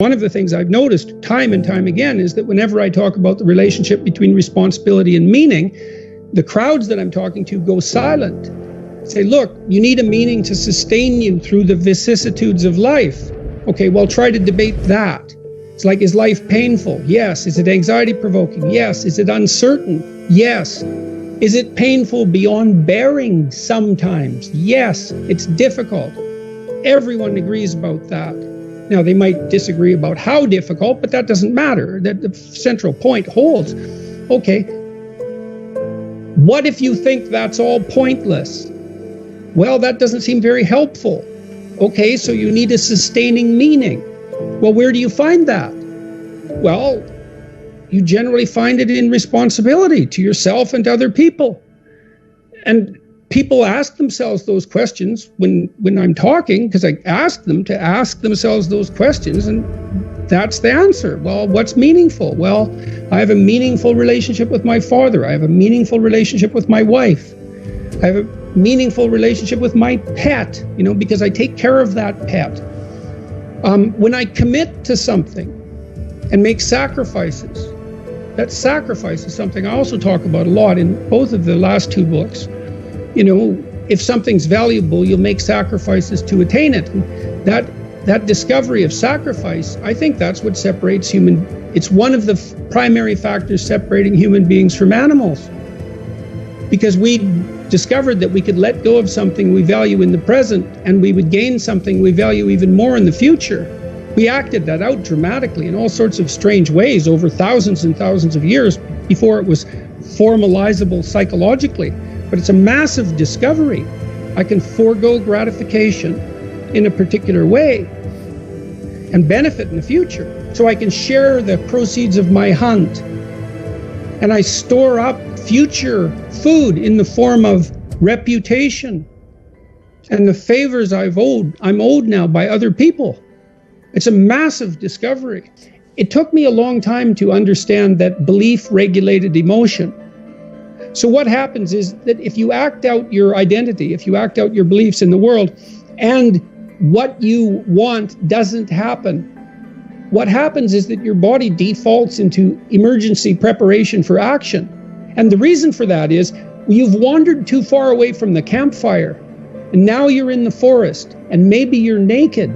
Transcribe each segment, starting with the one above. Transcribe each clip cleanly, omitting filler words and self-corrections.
One of the things I've noticed time and time again is that whenever I talk about the relationship between responsibility and meaning, the crowds that I'm talking to go silent. Say, look, you need a meaning to sustain you through the vicissitudes of life. Okay, well, try to debate that. It's like, is life painful? Yes. Is it anxiety provoking? Yes. Is it uncertain? Yes. Is it painful beyond bearing sometimes? Yes. It's difficult. Everyone agrees about that. Now, they might disagree about how difficult, but that doesn't matter. That the central point holds. Okay, what if you think that's all pointless? Well, that doesn't seem very helpful. Okay, so you need a sustaining meaning. Well, where do you find that? Well, you generally find it in responsibility to yourself and to other people. And people ask themselves those questions when I'm talking, because I ask them to ask themselves those questions, and that's the answer. Well, what's meaningful? Well, I have a meaningful relationship with my father. I have a meaningful relationship with my wife. I have a meaningful relationship with my pet, because I take care of that pet. When I commit to something and make sacrifices, that sacrifice is something I also talk about a lot in both of the last two books. If something's valuable, you'll make sacrifices to attain it. And that discovery of sacrifice, I think that's what separates it's one of the primary factors separating human beings from animals. Because we discovered that we could let go of something we value in the present, and we would gain something we value even more in the future. We acted that out dramatically in all sorts of strange ways over thousands and thousands of years before it was formalizable psychologically. But it's a massive discovery. I can forego gratification in a particular way and benefit in the future. So I can share the proceeds of my hunt. And I store up future food in the form of reputation and the favors I'm owed now by other people. It's a massive discovery. It took me a long time to understand that belief regulated emotion. So what happens is that if you act out your identity, if you act out your beliefs in the world, and what you want doesn't happen, what happens is that your body defaults into emergency preparation for action. And the reason for that is you've wandered too far away from the campfire, and now you're in the forest, and maybe you're naked.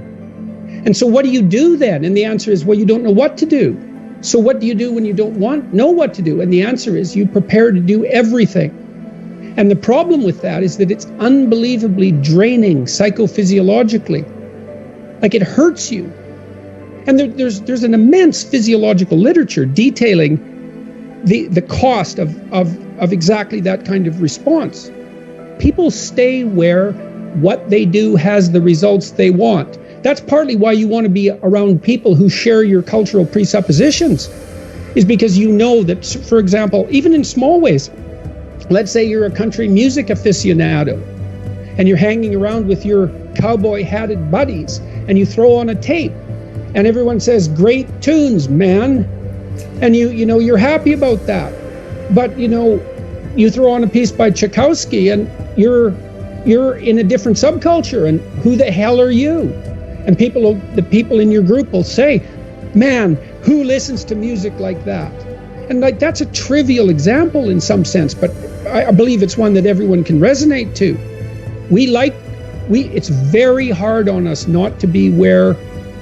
And so what do you do then? And the answer is, well, you don't know what to do. So what do you do when you don't know what to do? And the answer is you prepare to do everything. And the problem with that is that it's unbelievably draining psychophysiologically. Like, it hurts you. And there's an immense physiological literature detailing the cost of exactly that kind of response. People stay where what they do has the results they want. That's partly why you want to be around people who share your cultural presuppositions, is because you know that, for example, even in small ways, let's say you're a country music aficionado and you're hanging around with your cowboy hatted buddies and you throw on a tape and everyone says, great tunes, man. And you're happy about that. But you throw on a piece by Tchaikovsky and you're in a different subculture, and who the hell are you? And the people in your group will say, man, who listens to music like that? And that's a trivial example in some sense, but I believe it's one that everyone can resonate to. It's very hard on us not to be where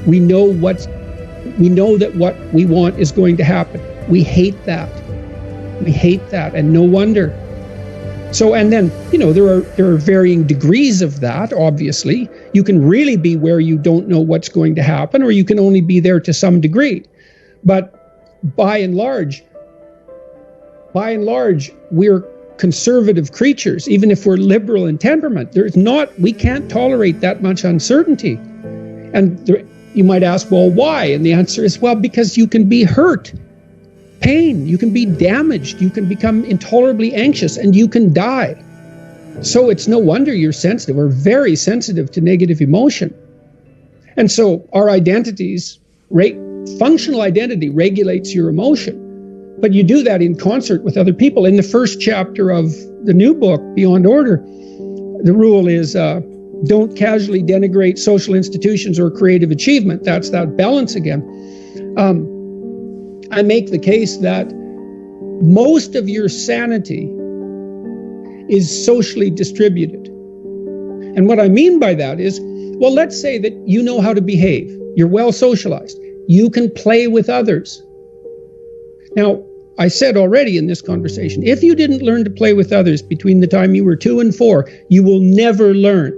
we know that what we want is going to happen. We hate that. And no wonder. So, and then, there are varying degrees of that, obviously. You can really be where you don't know what's going to happen, or you can only be there to some degree. But by and large, we're conservative creatures, even if we're liberal in temperament. We can't tolerate that much uncertainty. And you might ask, well, why? And the answer is, well, because you can be hurt. Pain, you can be damaged, you can become intolerably anxious, and you can die. So it's no wonder you're sensitive, or very sensitive, to negative emotion. And so our identities, functional identity regulates your emotion, but you do that in concert with other people. In the first chapter of the new book, Beyond Order, the rule is don't casually denigrate social institutions or creative achievement. That's that balance again. I make the case that most of your sanity is socially distributed. And what I mean by that is, well, let's say that you know how to behave. You're well socialized. You can play with others. Now, I said already in this conversation, if you didn't learn to play with others between the time you were 2 and 4, you will never learn.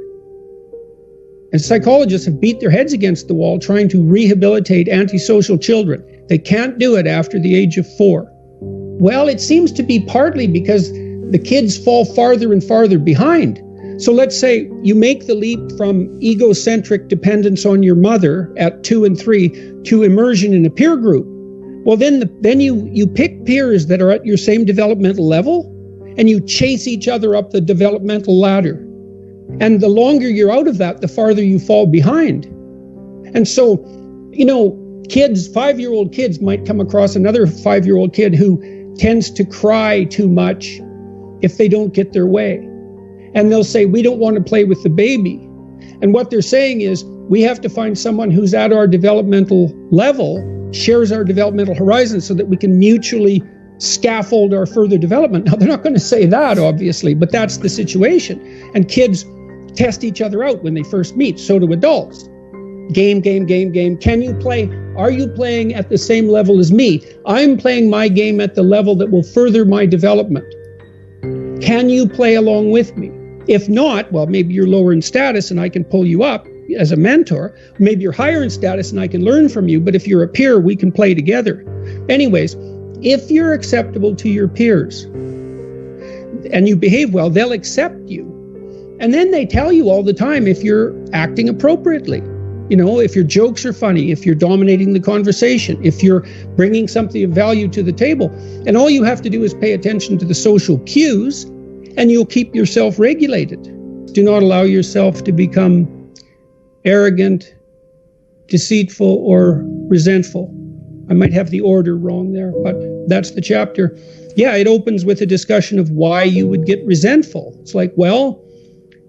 And psychologists have beat their heads against the wall trying to rehabilitate antisocial children. They can't do it after the age of 4. Well, it seems to be partly because the kids fall farther and farther behind. So let's say you make the leap from egocentric dependence on your mother at 2 and 3 to immersion in a peer group. Well, then you pick peers that are at your same developmental level, and you chase each other up the developmental ladder. And the longer you're out of that, the farther you fall behind. And so, kids, 5-year-old kids might come across another 5-year-old kid who tends to cry too much if they don't get their way. And they'll say, we don't want to play with the baby. And what they're saying is, we have to find someone who's at our developmental level, shares our developmental horizon, so that we can mutually scaffold our further development. Now, they're not going to say that, obviously, but that's the situation. And kids test each other out when they first meet. So do adults. Game. Can you play? Are you playing at the same level as me? I'm playing my game at the level that will further my development. Can you play along with me? If not, well, maybe you're lower in status and I can pull you up as a mentor. Maybe you're higher in status and I can learn from you. But if you're a peer, we can play together. Anyways, if you're acceptable to your peers and you behave well, they'll accept you. And then they tell you all the time if you're acting appropriately. If your jokes are funny, if you're dominating the conversation, if you're bringing something of value to the table. And all you have to do is pay attention to the social cues, and you'll keep yourself regulated. Do not allow yourself to become arrogant, deceitful, or resentful. I might have the order wrong there, but that's the chapter. Yeah, it opens with a discussion of why you would get resentful. It's like, well,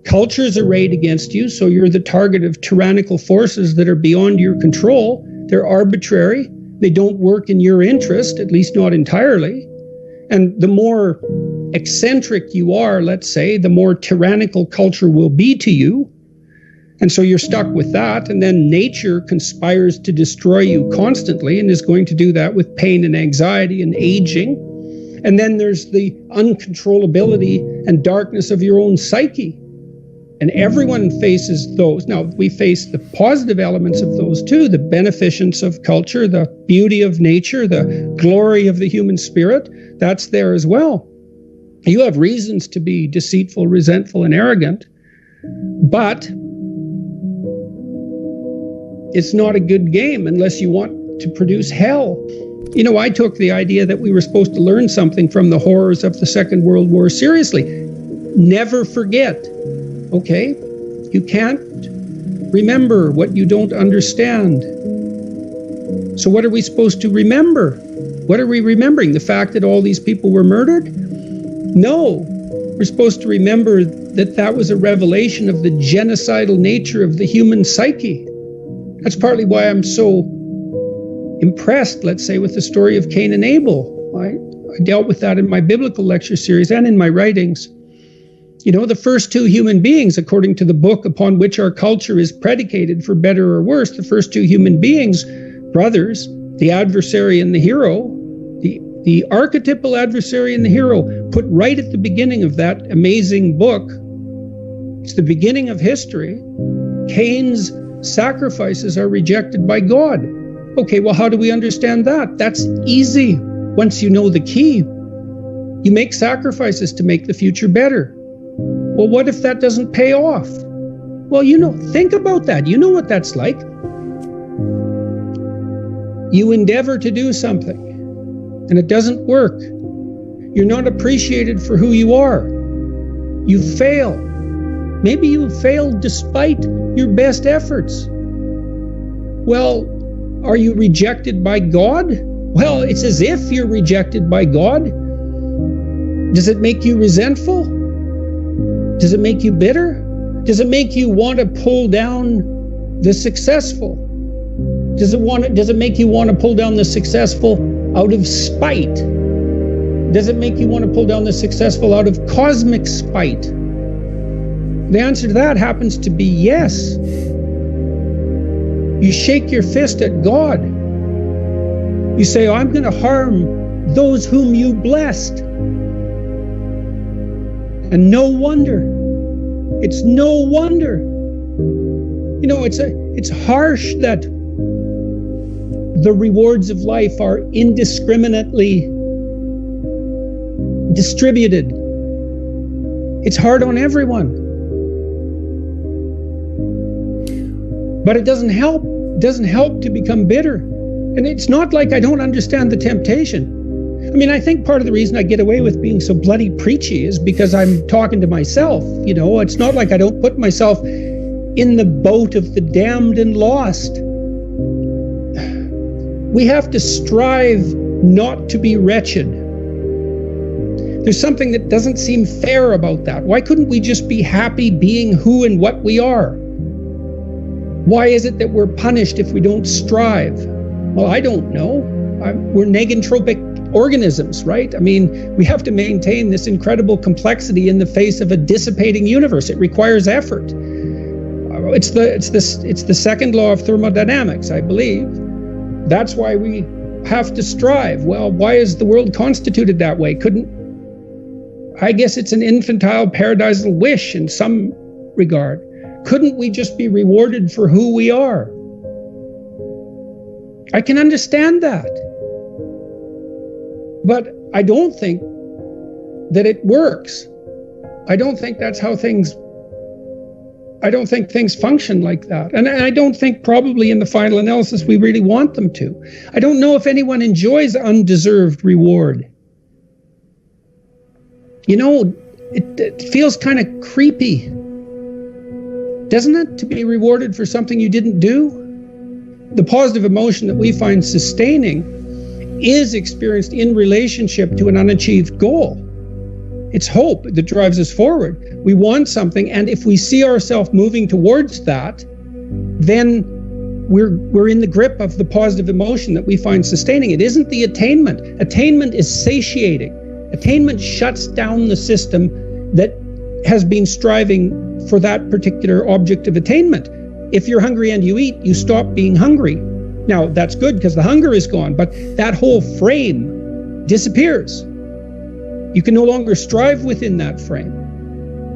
culture's arrayed against you, so you're the target of tyrannical forces that are beyond your control. They're arbitrary. They don't work in your interest, at least not entirely. And the more eccentric you are, let's say, the more tyrannical culture will be to you. And so you're stuck with that. And then nature conspires to destroy you constantly and is going to do that with pain and anxiety and aging. And then there's the uncontrollability and darkness of your own psyche. And everyone faces those. Now, we face the positive elements of those too, the beneficence of culture, the beauty of nature, the glory of the human spirit. That's there as well. You have reasons to be deceitful, resentful, and arrogant, but it's not a good game unless you want to produce hell. I took the idea that we were supposed to learn something from the horrors of the Second World War seriously. Never forget. Okay, you can't remember what you don't understand. So what are we supposed to remember? What are we remembering? The fact that all these people were murdered? No, we're supposed to remember that was a revelation of the genocidal nature of the human psyche. That's partly why I'm so impressed, let's say, with the story of Cain and Abel. I dealt with that in my biblical lecture series and in my writings. The first two human beings, according to the book upon which our culture is predicated for better or worse, the first two human beings, brothers, the adversary and the hero, the archetypal adversary and the hero, put right at the beginning of that amazing book. It's the beginning of history. Cain's sacrifices are rejected by God. Okay, well, how do we understand that? That's easy once you know the key. You make sacrifices to make the future better. Well, what if that doesn't pay off? Well, think about that. You know what that's like. You endeavor to do something, and it doesn't work. You're not appreciated for who you are. You fail. Maybe you failed despite your best efforts. Well, are you rejected by God? Well, it's as if you're rejected by God. Does it make you resentful? Does it make you bitter? Does it make you want to pull down the successful? Does it make you want to pull down the successful out of spite? Does it make you want to pull down the successful out of cosmic spite? The answer to that happens to be yes. You shake your fist at God. You say, I'm going to harm those whom you blessed. And no wonder. It's no wonder. You know, it's harsh that the rewards of life are indiscriminately distributed. It's hard on everyone. But it doesn't help. It doesn't help to become bitter. And it's not like I don't understand the temptation. I mean, I think part of the reason I get away with being so bloody preachy is because I'm talking to myself. You know, it's not like I don't put myself in the boat of the damned and lost. We have to strive not to be wretched. There's something that doesn't seem fair about that. Why couldn't we just be happy being who and what we are? Why is it that we're punished if we don't strive? Well, I don't know. We're negentropic organisms, right? I mean, we have to maintain this incredible complexity in the face of a dissipating universe. It requires effort. It's the second law of thermodynamics, I believe. That's why we have to strive. Well, why is the world constituted that way? I guess it's an infantile paradisal wish in some regard. Couldn't we just be rewarded for who we are? I can understand that. But I don't think that it works. I don't think that's how things function like that. And I don't think probably in the final analysis we really want them to. I don't know if anyone enjoys undeserved reward. You know, it feels kind of creepy, doesn't it, to be rewarded for something you didn't do? The positive emotion that we find sustaining is experienced in relationship to an unachieved goal. It's hope that drives us forward. We want something, and if we see ourselves moving towards that, then we're in the grip of the positive emotion that we find sustaining. It isn't the attainment. Attainment is satiating. Attainment shuts down the system that has been striving for that particular object of attainment. If you're hungry and you eat, you stop being hungry. Now, that's good because the hunger is gone, but that whole frame disappears. You can no longer strive within that frame,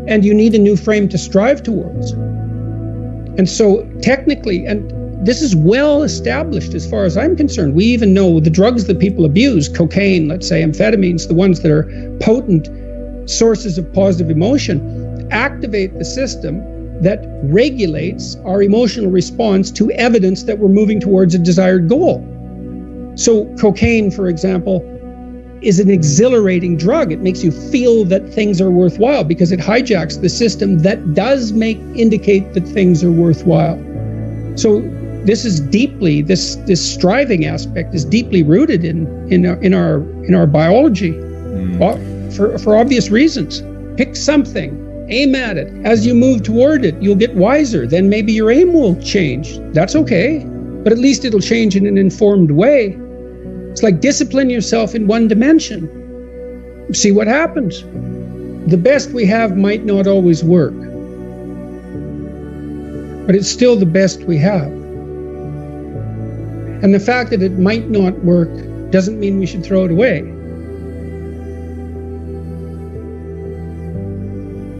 and you need a new frame to strive towards. And so technically, and this is well established as far as I'm concerned, we even know the drugs that people abuse, cocaine, let's say amphetamines, the ones that are potent sources of positive emotion, activate the system that regulates our emotional response to evidence that we're moving towards a desired goal. So cocaine, for example, is an exhilarating drug. It makes you feel that things are worthwhile because it hijacks the system that does indicate that things are worthwhile. So this is deeply, this striving aspect is deeply rooted in our biology, for obvious reasons. Pick something. Aim at it. As you move toward it, you'll get wiser. Then maybe your aim will change. That's okay. But at least it'll change in an informed way. It's like discipline yourself in one dimension. See what happens. The best we have might not always work. But it's still the best we have. And the fact that it might not work doesn't mean we should throw it away.